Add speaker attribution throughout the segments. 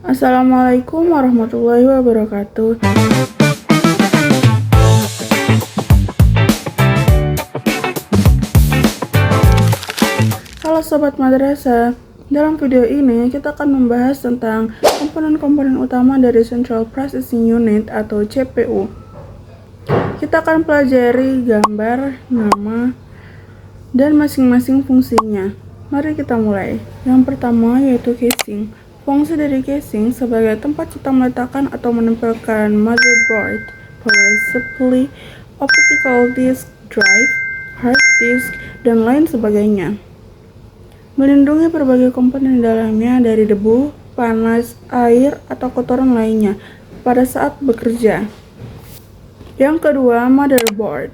Speaker 1: Assalamualaikum warahmatullahi wabarakatuh. Halo Sobat Madrasah, dalam video ini kita akan membahas tentang komponen-komponen utama dari Central Processing Unit atau CPU. Kita akan pelajari gambar, nama, dan masing-masing fungsinya. Mari kita mulai. Yang pertama yaitu casing. Fungsi dari casing sebagai tempat kita meletakkan atau menempelkan motherboard, power supply, optical disk drive, hard disk, dan lain sebagainya. Melindungi berbagai komponen di dalamnya dari debu, panas, air, atau kotoran lainnya pada saat bekerja. Yang kedua, motherboard.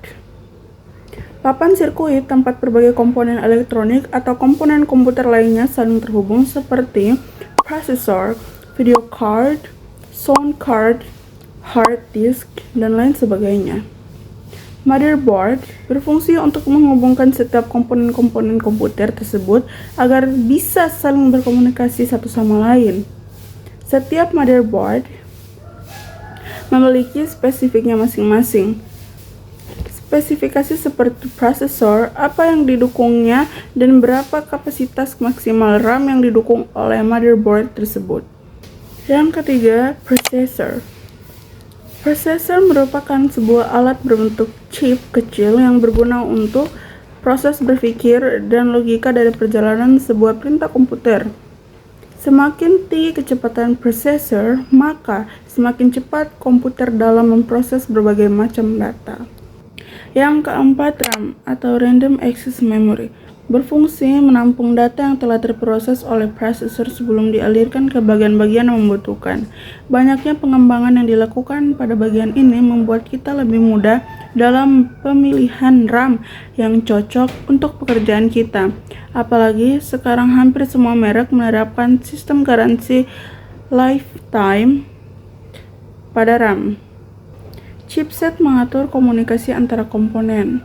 Speaker 1: Papan sirkuit tempat berbagai komponen elektronik atau komponen komputer lainnya saling terhubung seperti prosesor, video card, sound card, hard disk, dan lain sebagainya. Motherboard berfungsi untuk menghubungkan setiap komponen-komponen komputer tersebut agar bisa saling berkomunikasi satu sama lain. Setiap motherboard memiliki spesifiknya masing-masing. Spesifikasi seperti prosesor, apa yang didukungnya, dan berapa kapasitas maksimal RAM yang didukung oleh motherboard tersebut. Yang ketiga, processor. Processor merupakan sebuah alat berbentuk chip kecil yang berguna untuk proses berpikir dan logika dari perjalanan sebuah perintah komputer. Semakin tinggi kecepatan prosesor, maka semakin cepat komputer dalam memproses berbagai macam data. Yang keempat, RAM atau Random Access Memory berfungsi menampung data yang telah terproses oleh prosesor sebelum dialirkan ke bagian-bagian yang membutuhkan. Banyaknya pengembangan yang dilakukan pada bagian ini membuat kita lebih mudah dalam pemilihan RAM yang cocok untuk pekerjaan kita. Apalagi sekarang hampir semua merek menerapkan sistem garansi lifetime pada RAM. Chipset mengatur komunikasi antara komponen.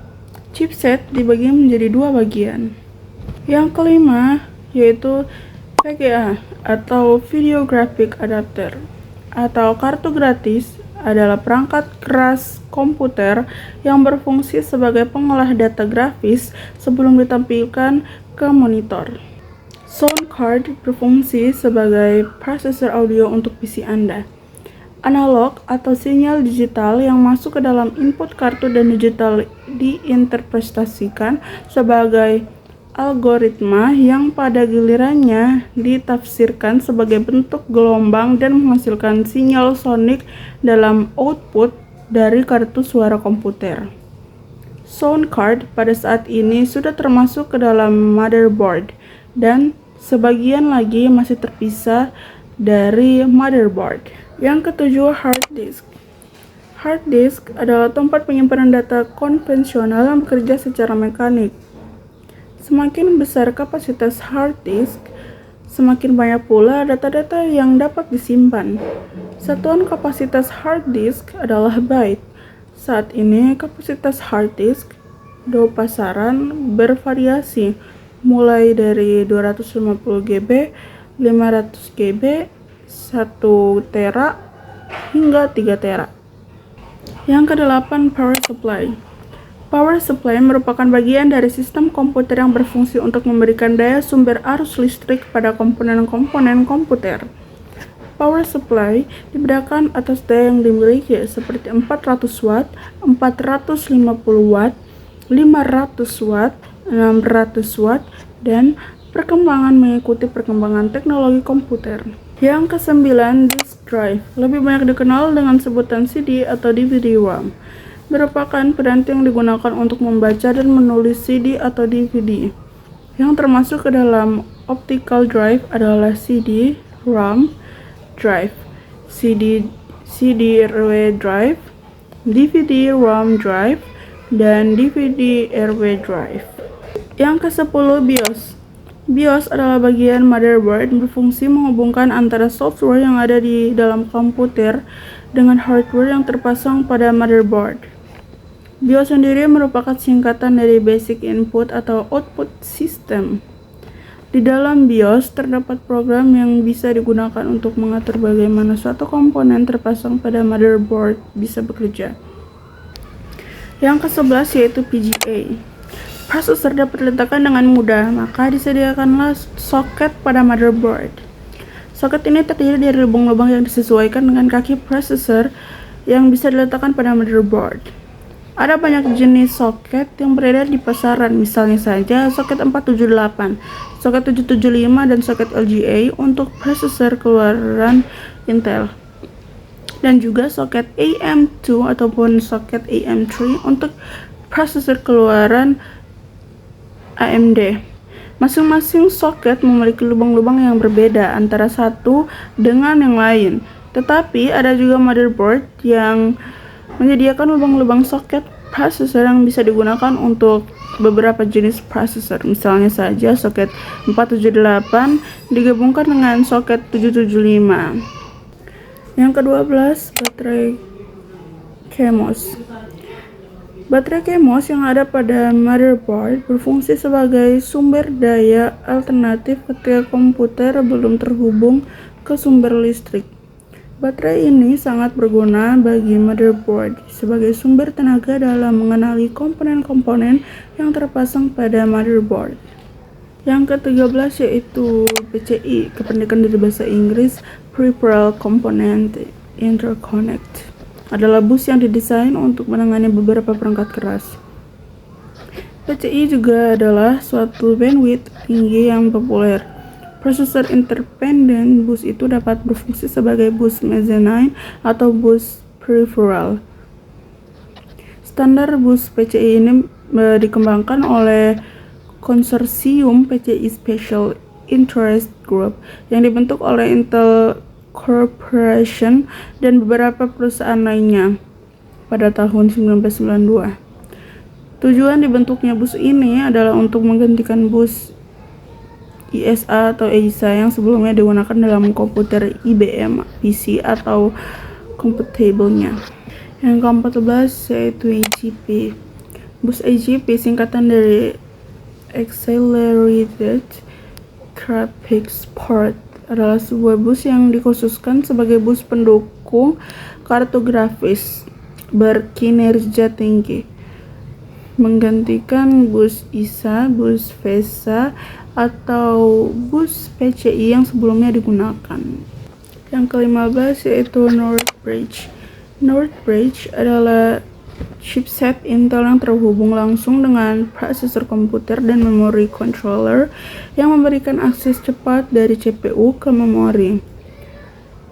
Speaker 1: Chipset dibagi menjadi dua bagian. Yang kelima yaitu VGA atau Video Graphic Adapter atau kartu gratis adalah perangkat keras komputer yang berfungsi sebagai pengolah data grafis sebelum ditampilkan ke monitor. Sound card berfungsi sebagai prosesor audio untuk PC Anda. Analog atau sinyal digital yang masuk ke dalam input kartu dan digital diinterpretasikan sebagai algoritma yang pada gilirannya ditafsirkan sebagai bentuk gelombang dan menghasilkan sinyal sonik dalam output dari kartu suara komputer. Sound card pada saat ini sudah termasuk ke dalam motherboard dan sebagian lagi masih terpisah dari motherboard. Yang ketujuh, hard disk. Hard disk adalah tempat penyimpanan data konvensional yang bekerja secara mekanik. Semakin besar kapasitas hard disk, semakin banyak pula data-data yang dapat disimpan. Satuan kapasitas hard disk adalah byte. Saat ini kapasitas hard disk di pasaran bervariasi mulai dari 250 GB, 500 GB, 1 tera hingga 3 tera. Yang kedelapan, power supply. Power supply merupakan bagian dari sistem komputer yang berfungsi untuk memberikan daya sumber arus listrik pada komponen-komponen komputer. Power supply dibedakan atas daya yang dimiliki seperti 400 watt, 450 watt, 500 watt, 600 watt, dan perkembangan mengikuti perkembangan teknologi komputer. Yang kesembilan, disk drive, lebih banyak dikenal dengan sebutan CD atau DVD-ROM, merupakan piranti yang digunakan untuk membaca dan menulis CD atau DVD. Yang termasuk ke dalam optical drive adalah CD-ROM drive, CD-RW drive, DVD-ROM drive, dan DVD-RW drive. Yang ke-10, BIOS. BIOS adalah bagian motherboard yang berfungsi menghubungkan antara software yang ada di dalam komputer dengan hardware yang terpasang pada motherboard. BIOS sendiri merupakan singkatan dari Basic Input atau Output System. Di dalam BIOS terdapat program yang bisa digunakan untuk mengatur bagaimana suatu komponen terpasang pada motherboard bisa bekerja. Yang ke-11 yaitu PGA. Prosesor dapat diletakkan dengan mudah, maka disediakanlah soket pada motherboard. Soket ini terdiri dari lubang-lubang yang disesuaikan dengan kaki prosesor yang bisa diletakkan pada motherboard. Ada banyak jenis soket yang beredar di pasaran, misalnya saja soket 478, soket 775, dan soket LGA untuk prosesor keluaran Intel, dan juga soket AM2 ataupun soket AM3 untuk prosesor keluaran AMD. Masing-masing soket memiliki lubang-lubang yang berbeda antara satu dengan yang lain, tetapi ada juga motherboard yang menyediakan lubang-lubang soket prosesor yang bisa digunakan untuk beberapa jenis prosesor. Misalnya saja soket 478 digabungkan dengan soket 775. Yang ke-12, baterai CMOS. Baterai CMOS yang ada pada motherboard berfungsi sebagai sumber daya alternatif ketika komputer belum terhubung ke sumber listrik. Baterai ini sangat berguna bagi motherboard sebagai sumber tenaga dalam mengenali komponen-komponen yang terpasang pada motherboard. Yang ke-13 yaitu PCI, kependekan dari bahasa Inggris Peripheral Component Interconnect. Adalah bus yang didesain untuk menangani beberapa perangkat keras. PCI juga adalah suatu bandwidth tinggi yang populer. Prosesor independen bus itu dapat berfungsi sebagai bus mezzanine atau bus peripheral. Standar bus PCI ini dikembangkan oleh konsorsium PCI Special Interest Group yang dibentuk oleh Intel Corporation dan beberapa perusahaan lainnya pada tahun 1992. Tujuan dibentuknya bus ini adalah untuk menggantikan bus ISA atau EISA yang sebelumnya digunakan dalam komputer IBM PC atau compatible-nya. Yang ke-14 yaitu AGP. Bus AGP singkatan dari Accelerated Graphics Port adalah sebuah bus yang dikhususkan sebagai bus pendukung kartografis berkinerja tinggi, menggantikan bus ISA, bus VESA, atau bus PCI yang sebelumnya digunakan. Yang ke-15 yaitu Northbridge. Northbridge adalah chipset Intel yang terhubung langsung dengan prosesor komputer dan memori controller yang memberikan akses cepat dari CPU ke memori.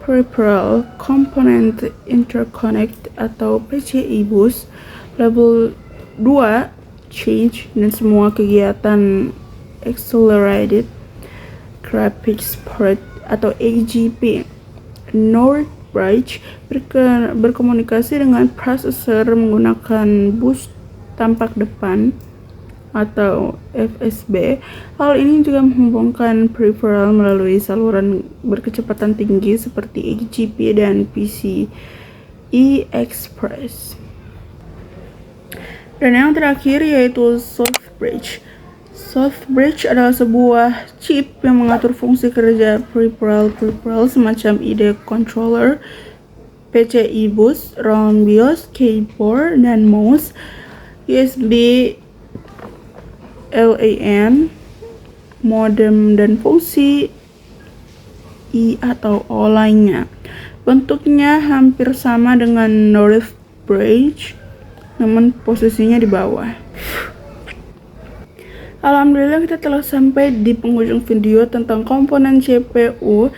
Speaker 1: Peripheral Component Interconnect atau PCI bus level 2 change dan semua kegiatan Accelerated Graphics Port atau AGP. Northbridge berkomunikasi dengan prosesor menggunakan bus tampak depan atau FSB. Hal ini juga menghubungkan peripheral melalui saluran berkecepatan tinggi seperti AGP dan PCI Express. Dan yang terakhir yaitu Softbridge. Softbridge adalah sebuah chip yang mengatur fungsi kerja peripheral semacam IDE controller, PCI bus, ROM BIOS, keyboard, dan mouse, USB, LAN, modem, dan fungsi I atau O lainnya. Bentuknya hampir sama dengan Northbridge, namun posisinya di bawah. Alhamdulillah kita telah sampai di penghujung video tentang komponen CPU.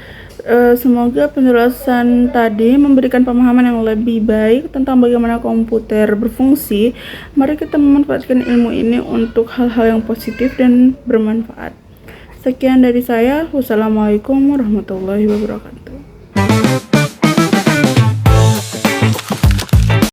Speaker 1: Semoga penjelasan tadi memberikan pemahaman yang lebih baik tentang bagaimana komputer berfungsi. Mari kita memanfaatkan ilmu ini untuk hal-hal yang positif dan bermanfaat. Sekian dari saya. Wassalamualaikum warahmatullahi wabarakatuh.